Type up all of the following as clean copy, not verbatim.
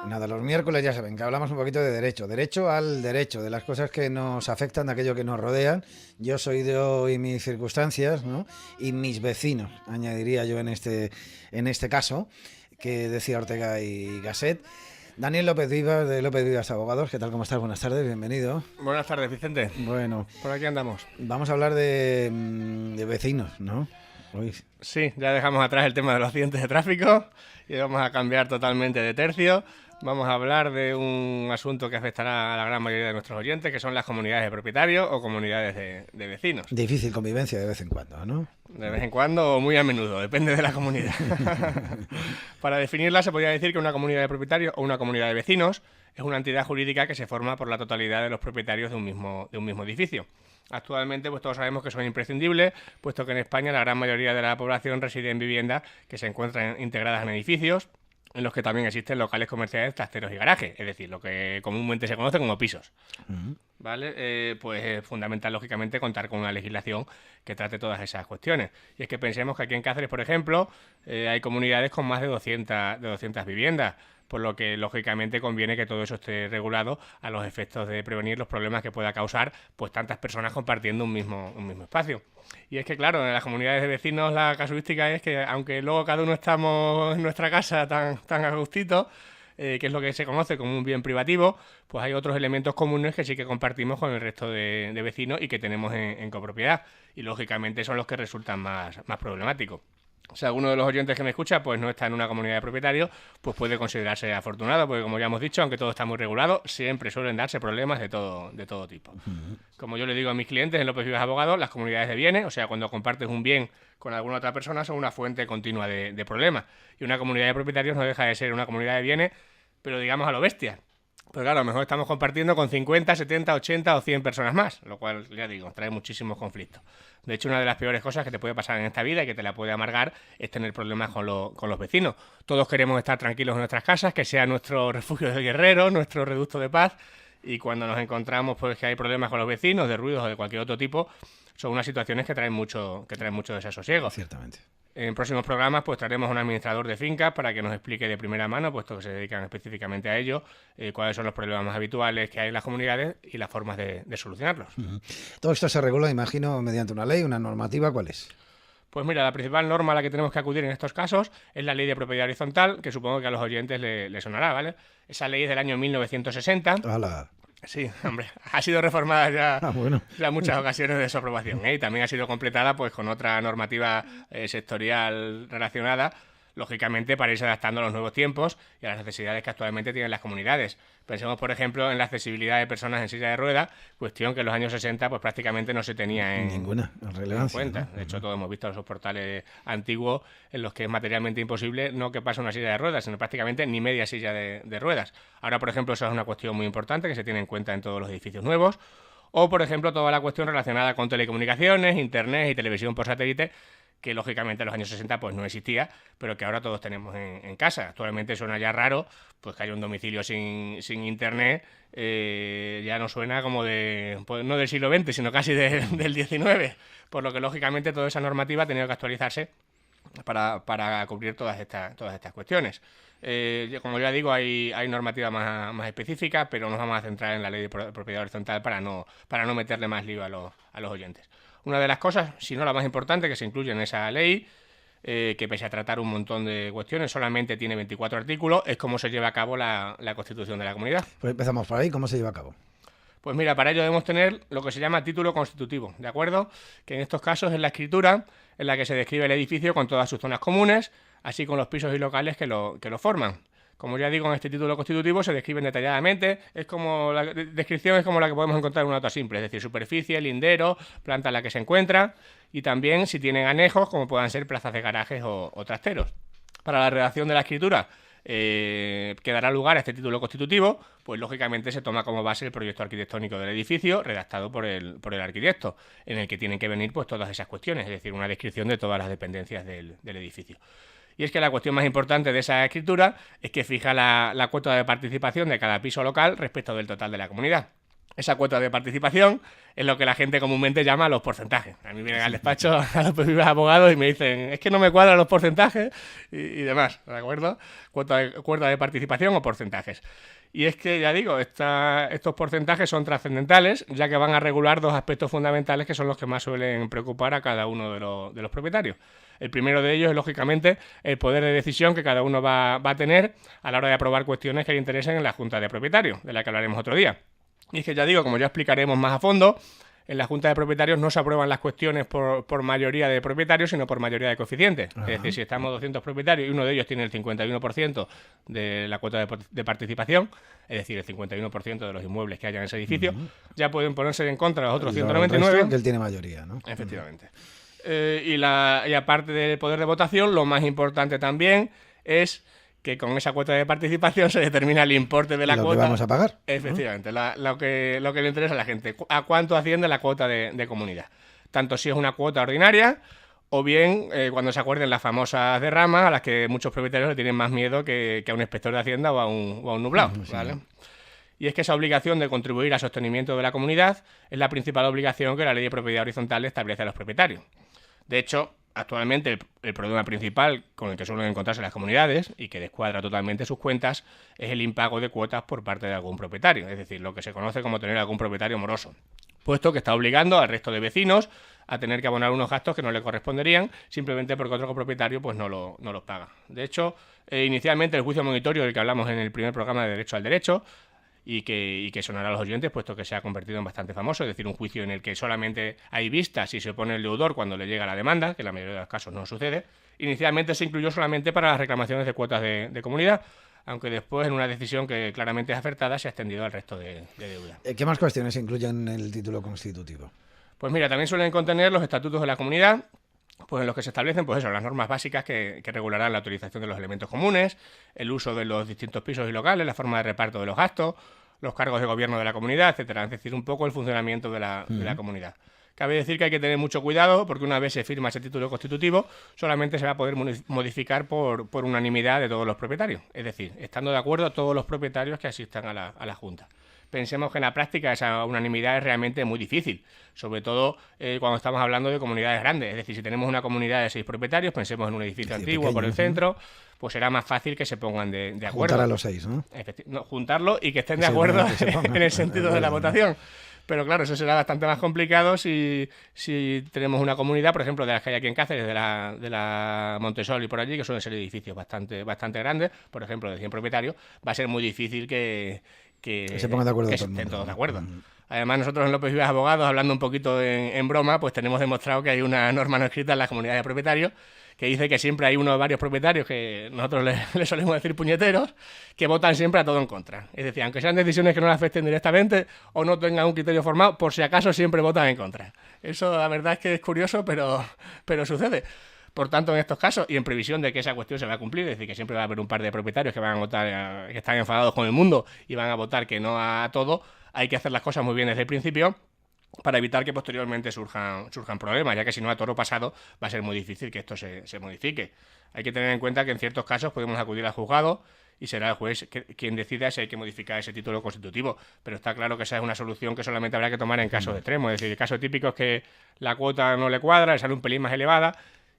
Nada, los miércoles ya saben que hablamos un poquito de derecho al derecho, de las cosas que nos afectan, de aquello que nos rodean. Yo soy de hoy mis circunstancias, ¿no? Y mis vecinos, añadiría yo en este caso, que decía Ortega y Gasset. Daniel López Vivas, de López Vivas Abogados. ¿Qué tal? ¿Cómo estás? Buenas tardes, bienvenido. Buenas tardes, Vicente. Bueno, por aquí andamos. Vamos a hablar de vecinos, ¿no? Hoy. Sí, ya dejamos atrás el tema de los accidentes de tráfico y vamos a cambiar totalmente de tercio. Vamos a hablar de un asunto que afectará a la gran mayoría de nuestros oyentes, que son las comunidades de propietarios o comunidades de vecinos. Difícil convivencia de vez en cuando, ¿no? De vez en cuando o muy a menudo, depende de la comunidad. Para definirla se podría decir que una comunidad de propietarios o una comunidad de vecinos es una entidad jurídica que se forma por la totalidad de los propietarios de un mismo edificio. Actualmente, pues todos sabemos que son imprescindibles, puesto que en España la gran mayoría de la población reside en viviendas que se encuentran integradas en edificios, en los que también existen locales comerciales, trasteros y garajes, es decir, lo que comúnmente se conoce como pisos. ¿Vale? Pues es fundamental, lógicamente, contar con una legislación que trate todas esas cuestiones. Y es que pensemos que aquí en Cáceres, por ejemplo, hay comunidades con más de 200 viviendas, por lo que, lógicamente, conviene que todo eso esté regulado a los efectos de prevenir los problemas que pueda causar pues tantas personas compartiendo un mismo espacio. Y es que, claro, en las comunidades de vecinos la casuística es que, aunque luego cada uno estamos en nuestra casa tan a gustito, que es lo que se conoce como un bien privativo, pues hay otros elementos comunes que sí que compartimos con el resto de vecinos y que tenemos en copropiedad. Y, lógicamente, son los que resultan más problemáticos. Si alguno de los oyentes que me escucha pues no está en una comunidad de propietarios, pues puede considerarse afortunado, porque como ya hemos dicho, aunque todo está muy regulado, siempre suelen darse problemas de todo tipo. Como yo le digo a mis clientes en López Vivas Abogados, las comunidades de bienes, o sea, cuando compartes un bien con alguna otra persona, son una fuente continua de problemas. Y una comunidad de propietarios no deja de ser una comunidad de bienes, pero digamos a lo bestia. Pero claro, a lo mejor estamos compartiendo con 50, 70, 80 o 100 personas más, lo cual, ya digo, trae muchísimos conflictos. De hecho, una de las peores cosas que te puede pasar en esta vida y que te la puede amargar es tener problemas con los vecinos. Todos queremos estar tranquilos en nuestras casas, que sea nuestro refugio de guerreros, nuestro reducto de paz, y cuando nos encontramos pues que hay problemas con los vecinos, de ruidos o de cualquier otro tipo, son unas situaciones que traen mucho desasosiego. Ciertamente. En próximos programas pues traeremos a un administrador de fincas para que nos explique de primera mano, puesto que se dedican específicamente a ello, cuáles son los problemas más habituales que hay en las comunidades y las formas de solucionarlos. Todo esto se regula, imagino, mediante una ley, una normativa. ¿Cuál es? Pues mira, la principal norma a la que tenemos que acudir en estos casos es la Ley de Propiedad Horizontal, que supongo que a los oyentes le sonará, ¿vale? Esa ley es del año 1960. ¡Hala! Sí, hombre, ha sido reformada ya en muchas ocasiones de su aprobación, y también ha sido completada pues con otra normativa sectorial relacionada, lógicamente para irse adaptando a los nuevos tiempos y a las necesidades que actualmente tienen las comunidades. Pensemos, por ejemplo, en la accesibilidad de personas en silla de ruedas, cuestión que en los años 60 pues prácticamente no se tenía en cuenta. ¿No? De hecho, todos hemos visto esos portales antiguos en los que es materialmente imposible no que pase una silla de ruedas, sino prácticamente ni media silla de ruedas. Ahora, por ejemplo, eso es una cuestión muy importante que se tiene en cuenta en todos los edificios nuevos. O, por ejemplo, toda la cuestión relacionada con telecomunicaciones, internet y televisión por satélite, que lógicamente en los años 60 pues no existía, pero que ahora todos tenemos en casa. Actualmente suena ya raro pues que haya un domicilio sin internet, ya no suena como pues, no del siglo XX, sino casi del XIX, por lo que lógicamente toda esa normativa ha tenido que actualizarse para cubrir todas estas cuestiones. Como ya digo, hay normativa más específica, pero nos vamos a centrar en la ley de propiedad horizontal para no meterle más lío a los oyentes. Una de las cosas, si no la más importante, que se incluye en esa ley, que pese a tratar un montón de cuestiones, solamente tiene 24 artículos, es cómo se lleva a cabo la constitución de la comunidad. Pues empezamos por ahí, ¿cómo se lleva a cabo? Pues mira, para ello debemos tener lo que se llama título constitutivo, ¿de acuerdo? Que en estos casos es la escritura en la que se describe el edificio con todas sus zonas comunes, así como los pisos y locales que lo forman. Como ya digo, en este título constitutivo se describen detalladamente, la descripción es como la que podemos encontrar en una nota simple, es decir, superficie, lindero, planta en la que se encuentra y también si tienen anejos como puedan ser plazas de garajes o trasteros. Para la redacción de la escritura que dará lugar a este título constitutivo, pues lógicamente se toma como base el proyecto arquitectónico del edificio redactado por el arquitecto, en el que tienen que venir pues todas esas cuestiones, es decir, una descripción de todas las dependencias del edificio. Y es que la cuestión más importante de esa escritura es que fija la cuota de participación de cada piso local respecto del total de la comunidad. Esa cuota de participación es lo que la gente comúnmente llama los porcentajes. A mí vienen al despacho a los abogados y me dicen, es que no me cuadran los porcentajes y demás, ¿de acuerdo? Cuota de participación o porcentajes. Y es que, ya digo, estos porcentajes son trascendentales, ya que van a regular dos aspectos fundamentales que son los que más suelen preocupar a cada uno de los propietarios. El primero de ellos es, lógicamente, el poder de decisión que cada uno va a tener a la hora de aprobar cuestiones que le interesen en la Junta de Propietarios, de la que hablaremos otro día. Y es que, ya digo, como ya explicaremos más a fondo, en la Junta de Propietarios no se aprueban las cuestiones por mayoría de propietarios, sino por mayoría de coeficientes. Ajá. Es decir, si estamos 200 propietarios y uno de ellos tiene el 51% de la cuota de participación, es decir, el 51% de los inmuebles que haya en ese edificio, ya pueden ponerse en contra los otros 199. Que él tiene mayoría, ¿no? Efectivamente. Y aparte del poder de votación, lo más importante también es que con esa cuota de participación se determina el importe de la cuota. Lo que vamos a pagar. Efectivamente, lo que le interesa a la gente. ¿A cuánto asciende la cuota de comunidad? Tanto si es una cuota ordinaria o bien cuando se acuerden las famosas derramas a las que muchos propietarios le tienen más miedo que a un inspector de Hacienda o a un nublado. Sí. ¿Vale? Y es que esa obligación de contribuir al sostenimiento de la comunidad es la principal obligación que la Ley de Propiedad Horizontal establece a los propietarios. De hecho, actualmente el problema principal con el que suelen encontrarse las comunidades y que descuadra totalmente sus cuentas es el impago de cuotas por parte de algún propietario, es decir, lo que se conoce como tener algún propietario moroso, puesto que está obligando al resto de vecinos a tener que abonar unos gastos que no le corresponderían simplemente porque otro propietario pues no los paga. De hecho, inicialmente el juicio monitorio del que hablamos en el primer programa de Derecho al Derecho y que sonará a los oyentes, puesto que se ha convertido en bastante famoso, es decir, un juicio en el que solamente hay vistas si se opone el deudor cuando le llega la demanda, que en la mayoría de los casos no sucede. Inicialmente se incluyó solamente para las reclamaciones de cuotas de comunidad, aunque después, en una decisión que claramente es acertada, se ha extendido al resto de deuda. ¿Qué más cuestiones se incluyen en el título constitutivo? Pues mira, también suelen contener los estatutos de la comunidad, pues en los que se establecen pues eso, las normas básicas que regularán la autorización de los elementos comunes, el uso de los distintos pisos y locales, la forma de reparto de los gastos, los cargos de gobierno de la comunidad, etcétera. Es decir, un poco el funcionamiento de la comunidad. Cabe decir que hay que tener mucho cuidado porque una vez se firma ese título constitutivo solamente se va a poder modificar por unanimidad de todos los propietarios. Es decir, estando de acuerdo todos los propietarios que asistan a la Junta. Pensemos que en la práctica esa unanimidad es realmente muy difícil, sobre todo cuando estamos hablando de comunidades grandes. Es decir, si tenemos una comunidad de 6 propietarios, pensemos en un edificio antiguo pequeño, por el centro, pues será más fácil que se pongan de acuerdo. Juntar a los 6, ¿no? Juntarlo y que estén de acuerdo en el sentido de la votación. Pero claro, eso será bastante más complicado si tenemos una comunidad, por ejemplo, de las que hay aquí en Cáceres, de la Montesol y por allí, que suelen ser edificios bastante grandes, por ejemplo, de 100 propietarios, va a ser muy difícil que se pongan de acuerdo que estén todos de acuerdo. Además, nosotros en López Vivas Abogados, hablando un poquito en broma, pues tenemos demostrado que hay una norma no escrita en las comunidades de propietarios que dice que siempre hay varios propietarios que nosotros le solemos decir puñeteros, que votan siempre a todo en contra. Es decir, aunque sean decisiones que no les afecten directamente o no tengan un criterio formado, por si acaso siempre votan en contra. Eso la verdad es que es curioso, pero sucede. Por tanto, en estos casos, y en previsión de que esa cuestión se va a cumplir, es decir, que siempre va a haber un par de propietarios que van a votar, que están enfadados con el mundo y van a votar que no a todo, hay que hacer las cosas muy bien desde el principio para evitar que posteriormente surjan problemas, ya que si no, a toro pasado va a ser muy difícil que esto se modifique. Hay que tener en cuenta que en ciertos casos podemos acudir al juzgado y será el juez quien decida si hay que modificar ese título constitutivo, pero está claro que esa es una solución que solamente habrá que tomar en casos extremos. Es decir, el caso típico es que la cuota no le cuadra, le sale un pelín más elevada,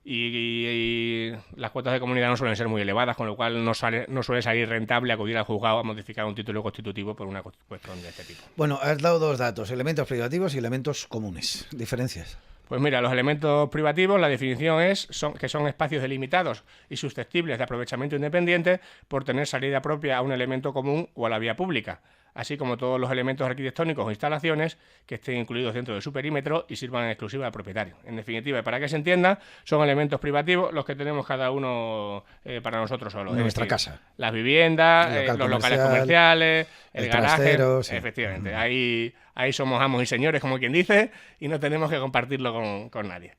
y las cuotas de comunidad no suelen ser muy elevadas, con lo cual no suele salir rentable acudir al juzgado a modificar un título constitutivo por una cuestión de este tipo. Bueno, has dado dos datos, elementos privativos y elementos comunes. ¿Diferencias? Pues mira, los elementos privativos, la definición es que son espacios delimitados y susceptibles de aprovechamiento independiente por tener salida propia a un elemento común o a la vía pública, así como todos los elementos arquitectónicos o instalaciones que estén incluidos dentro de su perímetro y sirvan en exclusiva al propietario. En definitiva, para que se entienda, son elementos privativos los que tenemos cada uno para nosotros solos. En nuestra casa. Las viviendas, los locales comerciales, el garaje. Trastero, sí. Efectivamente, ahí somos amos y señores, como quien dice, y no tenemos que compartirlo con nadie.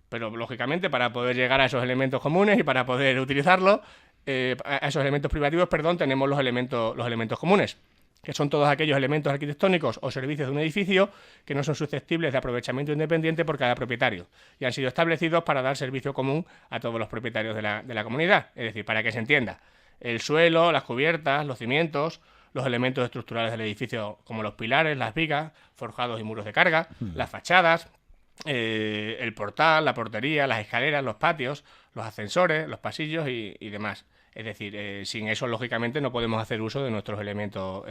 Pero, lógicamente, para poder llegar a esos elementos comunes y para poder utilizarlos, a esos elementos privativos, tenemos los elementos comunes, que son todos aquellos elementos arquitectónicos o servicios de un edificio que no son susceptibles de aprovechamiento independiente por cada propietario y han sido establecidos para dar servicio común a todos los propietarios de la comunidad. Es decir, para que se entienda, el suelo, las cubiertas, los cimientos, los elementos estructurales del edificio, como los pilares, las vigas, forjados y muros de carga, las fachadas, el portal, la portería, las escaleras, los patios, los ascensores, los pasillos y demás. Es decir, sin eso, lógicamente, no podemos hacer uso de nuestros elementos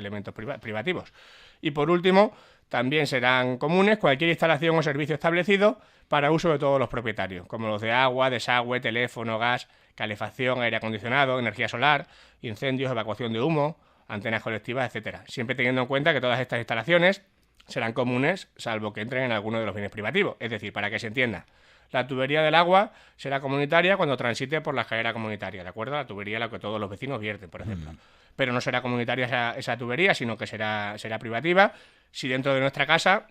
privativos. Y por último, también serán comunes cualquier instalación o servicio establecido para uso de todos los propietarios, como los de agua, desagüe, teléfono, gas, calefacción, aire acondicionado, energía solar, incendios, evacuación de humo, antenas colectivas, etcétera. Siempre teniendo en cuenta que todas estas instalaciones serán comunes, salvo que entren en alguno de los bienes privativos. Es decir, para que se entienda, la tubería del agua será comunitaria cuando transite por la escalera comunitaria, ¿de acuerdo? La tubería a la que todos los vecinos vierten, por ejemplo. Pero no será comunitaria esa tubería, sino que será privativa. Si dentro de nuestra casa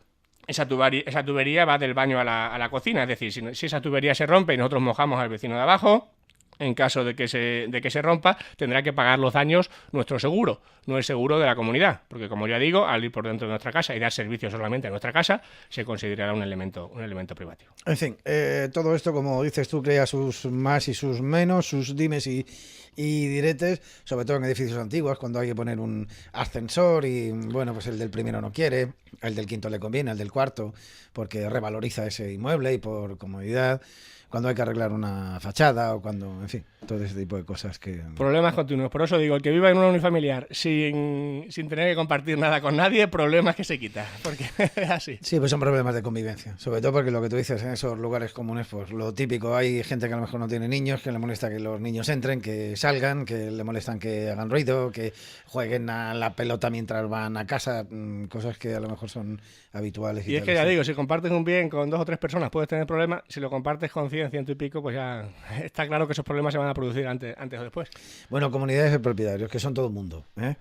esa tubería va del baño a la cocina, es decir, si esa tubería se rompe y nosotros mojamos al vecino de abajo, en caso de que se rompa, tendrá que pagar los daños nuestro seguro, no el seguro de la comunidad, porque como ya digo, al ir por dentro de nuestra casa y dar servicio solamente a nuestra casa, se considerará un elemento privativo. En fin, todo esto, como dices tú, crea sus más y sus menos, sus dimes y diretes, sobre todo en edificios antiguos, cuando hay que poner un ascensor y, bueno, pues el del primero no quiere, el del quinto le conviene, el del cuarto, porque revaloriza ese inmueble y por comodidad, cuando hay que arreglar una fachada o cuando, en fin, todo ese tipo de cosas que... Problemas continuos. Por eso digo, el que viva en una unifamiliar sin tener que compartir nada con nadie, problemas que se quita, porque es así. Sí, pues son problemas de convivencia, sobre todo porque lo que tú dices en esos lugares comunes, pues lo típico, hay gente que a lo mejor no tiene niños, que le molesta que los niños entren, que salgan, que le molestan que hagan ruido, que jueguen a la pelota mientras van a casa, cosas que a lo mejor son habituales. Y es que ya digo, si compartes un bien con 2 o 3 personas puedes tener problemas, si lo compartes con 100, 100 y pico, pues ya está claro que esos problemas se van a producir antes o después. Bueno, comunidades de propietarios, que son todo el mundo, ¿eh?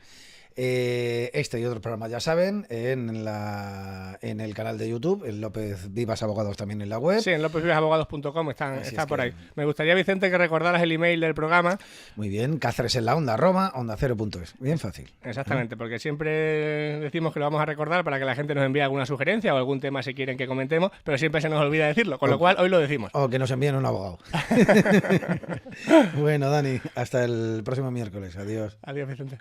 Este y otros programas ya saben, en el canal de YouTube, en López Vivas Abogados también en la web. Sí, en lopezvivasabogados.com está por ahí. Me gustaría, Vicente, que recordaras el email del programa. Muy bien, Cáceres en la onda, @onda0.es. Bien fácil. Exactamente, porque siempre decimos que lo vamos a recordar para que la gente nos envíe alguna sugerencia o algún tema si quieren que comentemos, pero siempre se nos olvida decirlo, con lo cual hoy lo decimos. O que nos envíen un abogado. Bueno, Dani, hasta el próximo miércoles. Adiós. Adiós, Vicente.